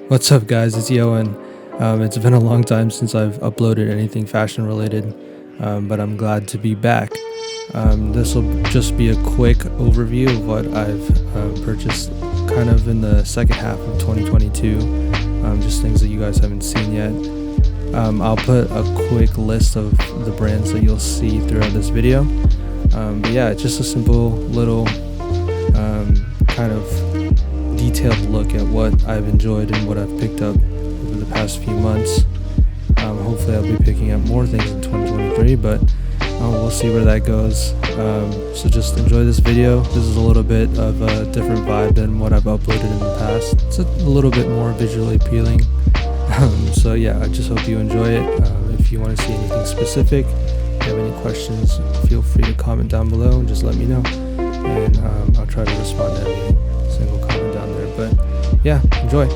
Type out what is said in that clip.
What's up, guys? It's Owens. It's been a long time since I've uploaded anything fashion related, but I'm glad to be back. This will just be a quick overview of what I've purchased kind of in the second half of 2022, just things that you guys haven't seen yet. I'll put a quick list of the brands that you'll see throughout this video. But yeah, just a simple little kind of detailed look at what I've enjoyed and what I've picked up over the past few months. Hopefully I'll be picking up more things in 2023, but we'll see where that goes. So just enjoy this video. This is a little bit of a different vibe than what I've uploaded in the past. It's a little bit more visually appealing. So yeah, I just hope you enjoy it. If you want to see anything specific, if you have any questions, feel free to comment down below and just let me know, and I'll try to respond to every single comment down there. But yeah, enjoy.